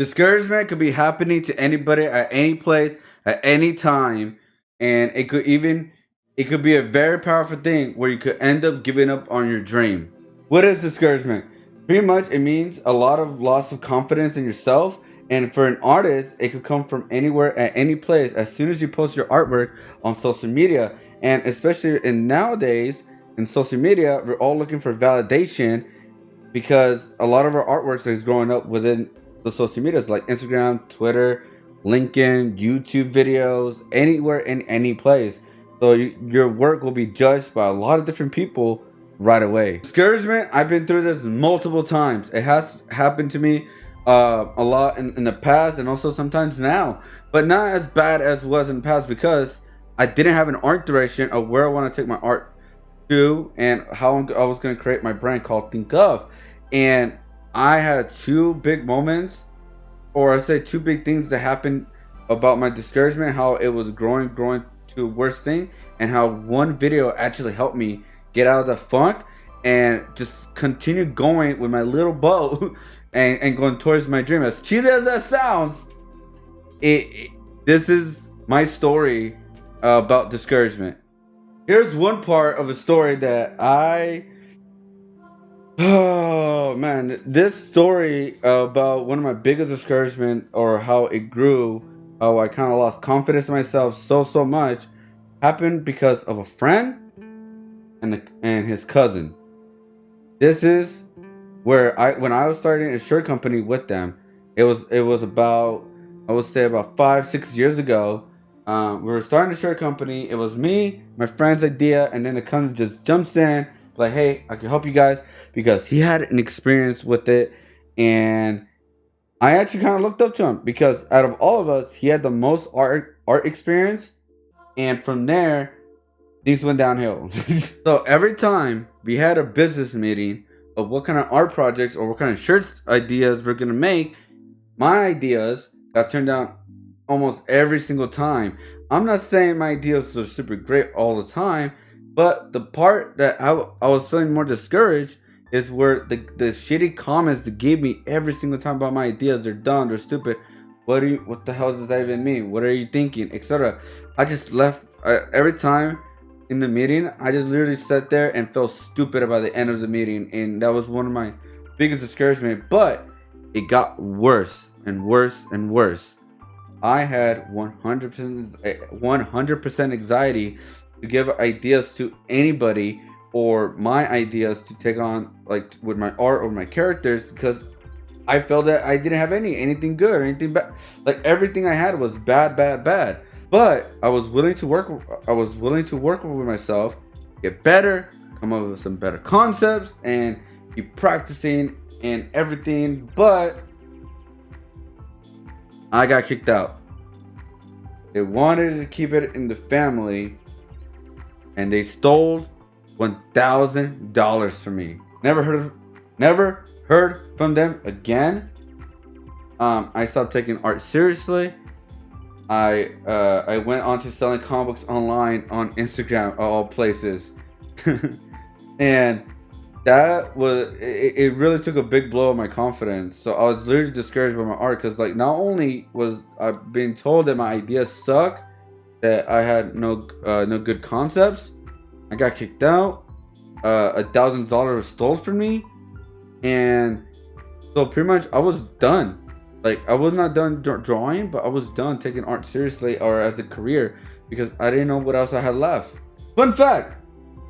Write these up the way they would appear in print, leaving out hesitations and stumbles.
Discouragement could be happening to anybody at any place at any time, and it could be a very powerful thing where you could end up giving up on your dream. What is discouragement? Pretty much it means a lot of loss of confidence in yourself, and for an artist it could come from anywhere at any place as soon as you post your artwork on social media. And especially in nowadays in social media, we're all looking for validation because a lot of our artworks is growing up within the social medias like Instagram, Twitter, LinkedIn, YouTube videos, anywhere in any place. So your work will be judged by a lot of different people right away. Discouragement, I've been through this multiple times. It has happened to me a lot in the past and also sometimes now, but not as bad as it was in the past because I didn't have an art direction of where I want to take my art to and how I was going to create my brand called Think Of. And I had two big moments, or I say two big things that happened about my discouragement, how it was growing to a worse thing, and how one video actually helped me get out of the funk and just continue going with my little boat and going towards my dream. As cheesy as that sounds, this is my story about discouragement. Here's one part of a story that oh man, this story about one of my biggest discouragement, or how it grew, how I kind of lost confidence in myself so much, happened because of a friend and his cousin. This is where when I was starting a shirt company with them, it was about, I would say about 5-6 years ago. We were starting a shirt company. It was me, my friend's idea, and then the cousin just jumps in like, hey, I can help you guys, because he had an experience with it. And I actually kind of looked up to him because out of all of us, he had the most art experience. And from there, things went downhill. So every time we had a business meeting of what kind of art projects or what kind of shirts ideas we're gonna make, my ideas got turned down almost every single time. I'm not saying my ideas are super great all the time, but the part that I was feeling more discouraged is where the shitty comments they gave me every single time about my ideas. They're dumb, they're stupid. What the hell does that even mean? What are you thinking? Etc. I just left every time in the meeting. I just literally sat there and felt stupid about the end of the meeting, and that was one of my biggest discouragement. But it got worse and worse and worse. I had 100% anxiety to give ideas to anybody, or my ideas to take on, like with my art or my characters, because I felt that I didn't have anything good or anything bad. Like everything I had was bad. But I was willing to work with myself, get better, come up with some better concepts, and keep practicing and everything. But I got kicked out. They wanted to keep it in the family, and they stole $1,000 from me. Never heard from them again. I stopped taking art seriously. I went on to selling comic books online on Instagram, of all places. And that was, it really took a big blow of my confidence. So I was literally discouraged by my art, because like not only was I being told that my ideas suck, that I had no good concepts, I got kicked out. $1,000 was stolen from me, and so pretty much I was done. Like I was not done drawing, but I was done taking art seriously or as a career, because I didn't know what else I had left. Fun fact: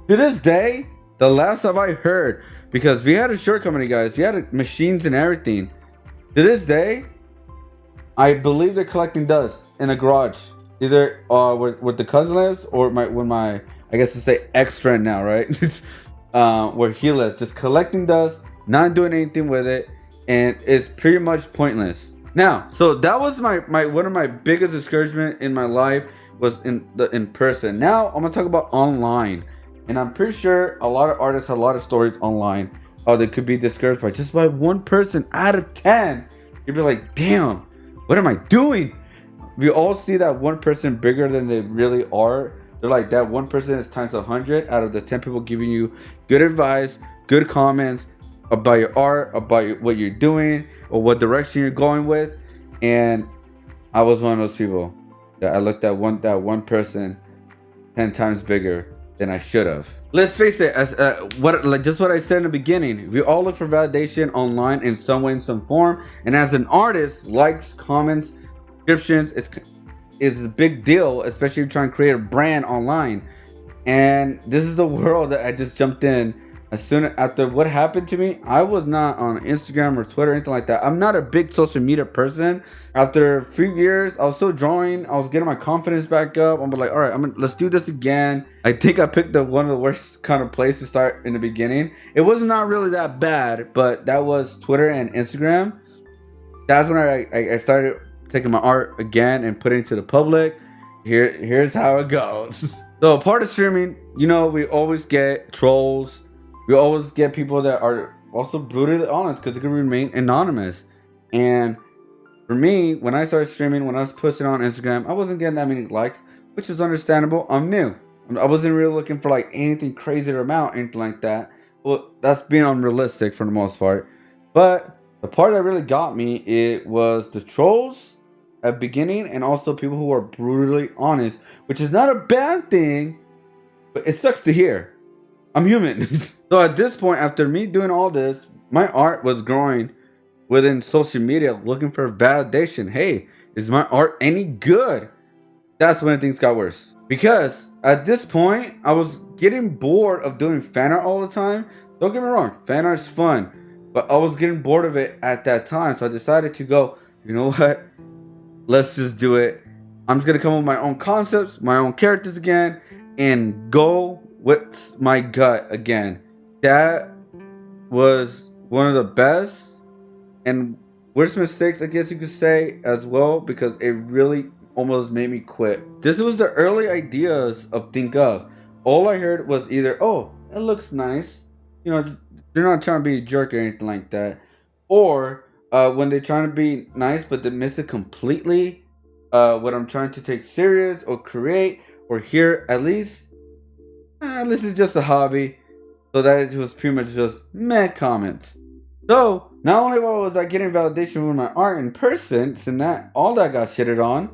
to this day, the last time I heard, because we had a shirt company, guys, we had machines and everything. To this day, I believe they're collecting dust in a garage, either with the cousin lives, or with my I guess to say ex-friend now, right? Where he lives, just collecting dust, not doing anything with it, and it's pretty much pointless. Now, so that was my one of my biggest discouragement in my life was in person. Now I'm gonna talk about online, and I'm pretty sure a lot of artists have a lot of stories online. Oh, they could be discouraged by just by one person out of 10. You'd be like, damn, what am I doing? We all see that one person bigger than they really are. They're like, that one person is times 100 out of the 10 people giving you good advice, good comments about your art, about what you're doing, or what direction you're going with. And I was one of those people that I looked at that one person 10 times bigger than I should have. Let's face it, as just what I said in the beginning, we all look for validation online in some way, in some form. And as an artist, likes, comments, subscriptions is a big deal, especially if you're trying to create a brand online. And this is the world that I just jumped in. As soon after what happened to me, I was not on Instagram or Twitter or anything like that. I'm not a big social media person. After a few years, I was still drawing. I was getting my confidence back up. I'm like, all right, let's do this again. I think I picked one of the worst kind of place to start in the beginning. It was not really that bad, but that was Twitter and Instagram. That's when I started taking my art again and putting it to the public. Here's how it goes. So part of streaming, we always get trolls. We always get people that are also brutally honest because they can remain anonymous. And for me, when I started streaming, when I was posting on Instagram, I wasn't getting that many likes, which is understandable. I'm new. I wasn't really looking for like anything crazy or amount, anything like that. Well, that's being unrealistic for the most part. But the part that really got me, it was the trolls at the beginning, and also people who are brutally honest, which is not a bad thing, but it sucks to hear. I'm human. So at this point, after me doing all this, my art was growing within social media, looking for validation. Hey, is my art any good? That's when things got worse. Because at this point, I was getting bored of doing fan art all the time. Don't get me wrong, fan art's fun. But I was getting bored of it at that time. So I decided to go, you know what? Let's just do it. I'm just going to come up with my own concepts, my own characters again, and go with my gut again. That was one of the best and worst mistakes, I guess you could say, as well, because it really almost made me quit. This was the early ideas of Think Of. All I heard was either, oh, it looks nice. They're not trying to be a jerk or anything like that. Or when they're trying to be nice, but they miss it completely. What I'm trying to take serious or create or hear, at least it's just a hobby. So that it was pretty much just meh comments. So not only was I getting validation with my art in person, and all that got shitted on,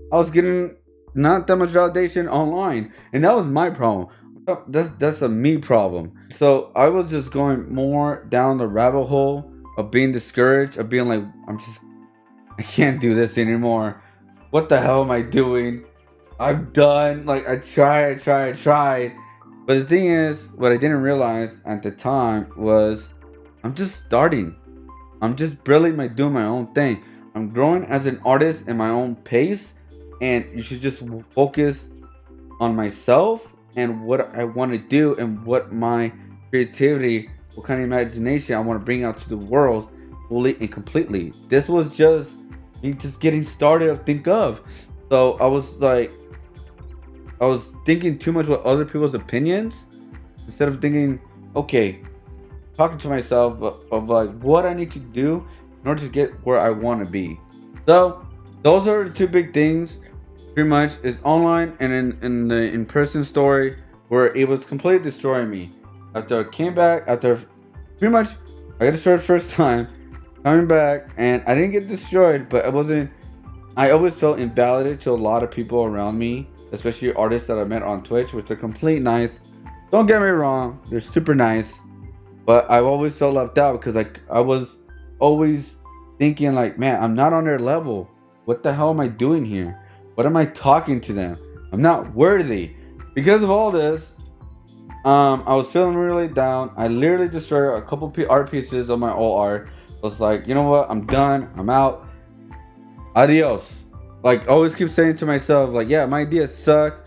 I was getting not that much validation online, and that was my problem. That's a me problem. So I was just going more down the rabbit hole of being discouraged, of being like, I can't do this anymore. What the hell am I doing? I'm done. Like I tried. But the thing is, what I didn't realize at the time was I'm just starting. I'm just barely doing my own thing. I'm growing as an artist in my own pace, and you should just focus on myself and what I want to do and what my creativity, what kind of imagination I want to bring out to the world fully and completely. This was just me just getting started of Think Of. So I was thinking too much about other people's opinions instead of thinking, okay, talking to myself of like what I need to do in order to get where I want to be. So those are the two big things. Pretty much is online and in the in-person story where it was completely destroying me. After I came back, after pretty much I got destroyed the first time, coming back, and I didn't get destroyed, but I always felt invalidated to a lot of people around me, especially artists that I met on Twitch, which are complete nice. Don't get me wrong, they're super nice, but I've always felt left out because I was always thinking like, man, I'm not on their level. What the hell am I doing here? What am I talking to them? I'm not worthy. Because of all this, I was feeling really down. I literally destroyed a couple art pieces of my old art. I was like, you know what? I'm done. I'm out. Adios. Like, always keep saying to myself, like, yeah, my ideas suck.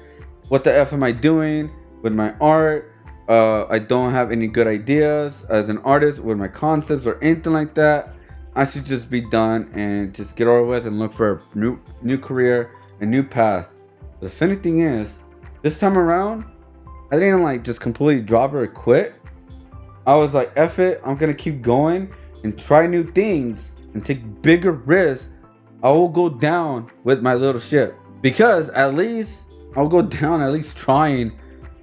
What the F am I doing with my art? I don't have any good ideas as an artist with my concepts or anything like that. I should just be done and just get over with and look for a new career, a new path. But the funny thing is, this time around, I didn't like just completely drop or quit. I was like, F it, I'm gonna keep going and try new things and take bigger risks. I will go down with my little ship, because at least I'll go down at least trying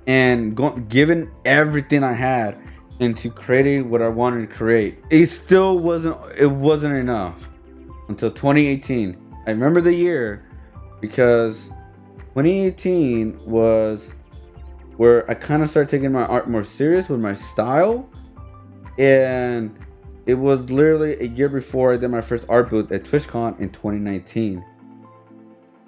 and giving everything I had into creating what I wanted to create. It still wasn't enough. until 2018. I remember the year because 2018 was where I kind of started taking my art more serious with my style. And it was literally a year before I did my first art booth at TwitchCon in 2019.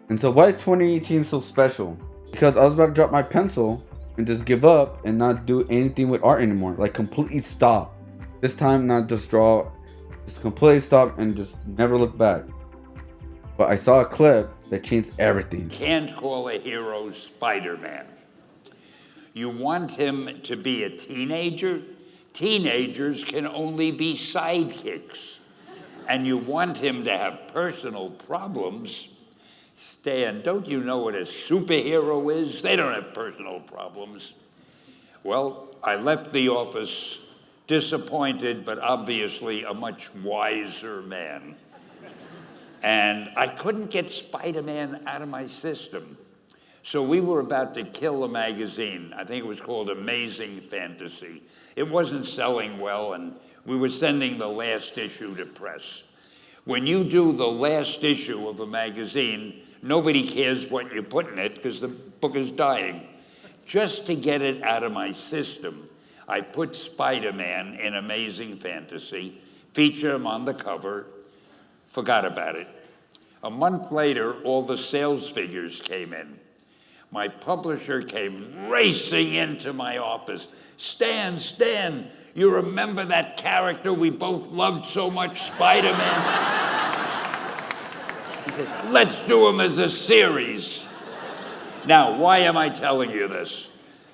And so why is 2018 so special? Because I was about to drop my pencil and just give up and not do anything with art anymore. Like completely stop. This time not just draw, just completely stop and just never look back. But I saw a clip that changed everything. Can't call a hero Spider-Man. You want him to be a teenager? Teenagers can only be sidekicks. And you want him to have personal problems? Stan, don't you know what a superhero is? They don't have personal problems. Well, I left the office disappointed, but obviously a much wiser man. And I couldn't get Spider-Man out of my system. So we were about to kill a magazine. I think it was called Amazing Fantasy. It wasn't selling well, and we were sending the last issue to press. When you do the last issue of a magazine, nobody cares what you put in it because the book is dying. Just to get it out of my system, I put Spider-Man in Amazing Fantasy, featured him on the cover, forgot about it. A month later, all the sales figures came in. My publisher came racing into my office. Stan, you remember that character we both loved so much, Spider-Man? He said, let's do him as a series. Now, why am I telling you this?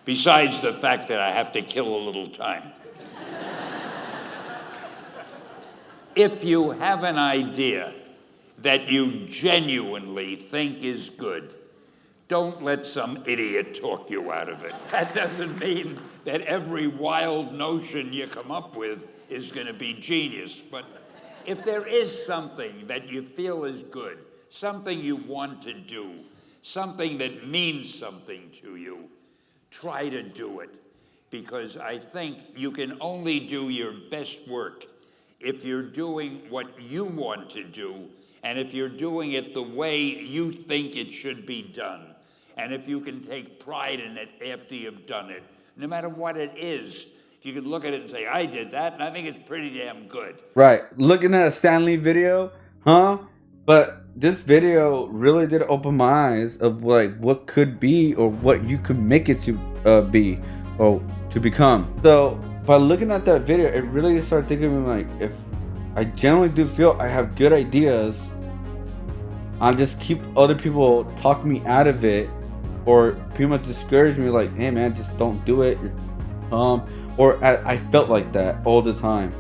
Besides the fact that I have to kill a little time. If you have an idea that you genuinely think is good, don't let some idiot talk you out of it. That doesn't mean that every wild notion you come up with is going to be genius. But if there is something that you feel is good, something you want to do, something that means something to you, try to do it. Because I think you can only do your best work if you're doing what you want to do, and if you're doing it the way you think it should be done. And if you can take pride in it after you've done it, no matter what it is, you can look at it and say, I did that, and I think it's pretty damn good. Right. Looking at a Stanlee video, huh? But this video really did open my eyes of like what could be or what you could make it to be or to become. So by looking at that video, it really started thinking of me like, if I generally do feel I have good ideas, I'll just keep other people talking me out of it, or pretty much discourage me like, hey man, just don't do it, you're dumb. Or I felt like that all the time.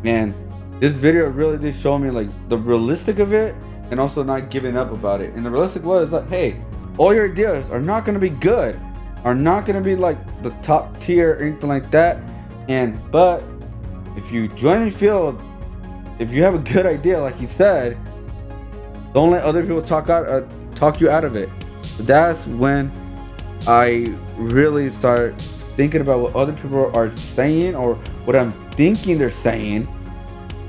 And this video really did show me like the realistic of it, and also not giving up about it. And the realistic was like, hey, all your ideas are not going to be good, are not going to be like the top tier or anything like that. But if you join the field, if you have a good idea, like you said, don't let other people talk you out of it. So that's when I really start thinking about what other people are saying or what I'm thinking they're saying,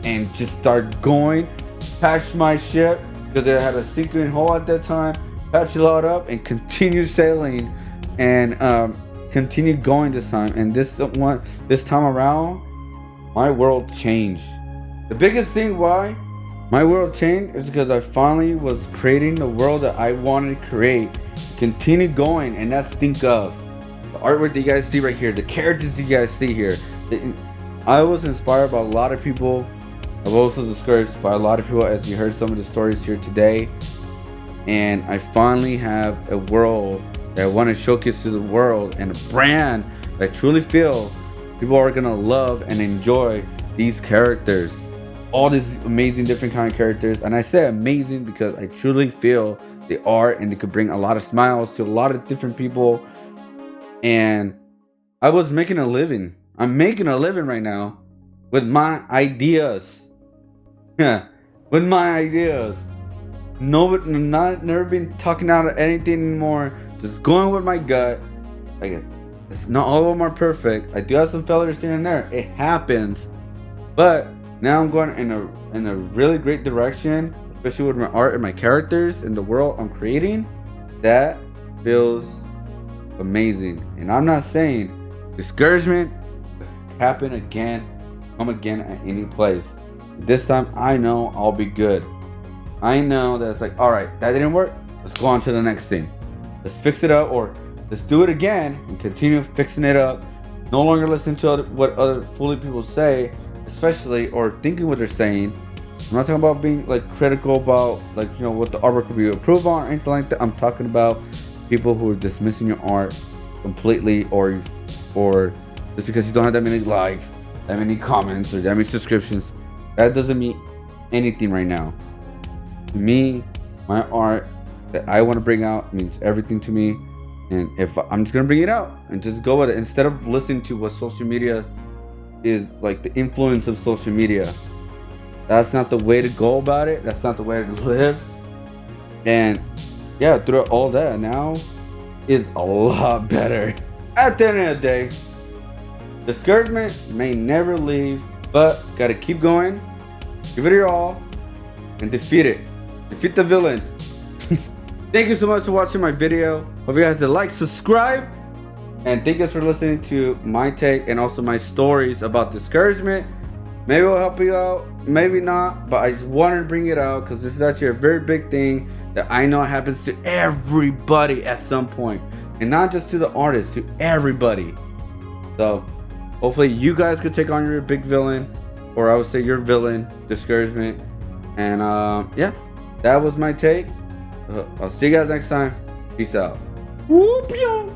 and just start going, patch my ship because it had a sinking hole at that time, patch it all up and continue sailing and continue going this time. And this time around, my world changed. The biggest thing why my world changed is because I finally was creating the world that I wanted to create. Continue going, and that's think of. The artwork that you guys see right here, the characters you guys see here. I was inspired by a lot of people. I was also discouraged by a lot of people, as you heard some of the stories here today. And I finally have a world that I want to showcase to the world, and a brand that I truly feel people are going to love and enjoy these characters. All these amazing different kind of characters. And I say amazing because I truly feel they are, and they could bring a lot of smiles to a lot of different people. And I was making a living. I'm making a living right now with my ideas. Yeah, with my ideas. Never been talking out of anything anymore. Just going with my gut. Like, it's not all of them are perfect. I do have some failures here and there. It happens. But now I'm going in a really great direction, especially with my art and my characters and the world I'm creating. That feels amazing. And I'm not saying discouragement happen again, come again at any place. This time I know I'll be good. I know that it's like, all right, that didn't work. Let's go on to the next thing. Let's fix it up, or let's do it again and continue fixing it up. No longer listen to what other foolish people say, especially, or thinking what they're saying. I'm not talking about being like critical about like, you know, what the artwork could be improved on or anything like that. I'm talking about people who are dismissing your art completely, or just because you don't have that many likes, that many comments, or that many subscriptions. That doesn't mean anything right now. To me, my art that I want to bring out means everything to me. And if I'm just gonna bring it out and just go with it, instead of listening to what social media is like, the influence of social media. That's not the way to go about it. That's not the way to live. And yeah, through all that, now is a lot better. At the end of the day, discouragement may never leave, but gotta keep going, give it your all, and defeat it. Defeat the villain. Thank you so much for watching my video. Hope you guys did like, subscribe, and thank you guys for listening to my take and also my stories about discouragement. Maybe it'll help you out, maybe not, but I just wanted to bring it out because this is actually a very big thing that I know happens to everybody at some point, and not just to the artists, to everybody. So hopefully you guys could take on your big villain, or I would say your villain, discouragement. And yeah, that was my take. I'll see you guys next time. Peace out. Whoop, yo.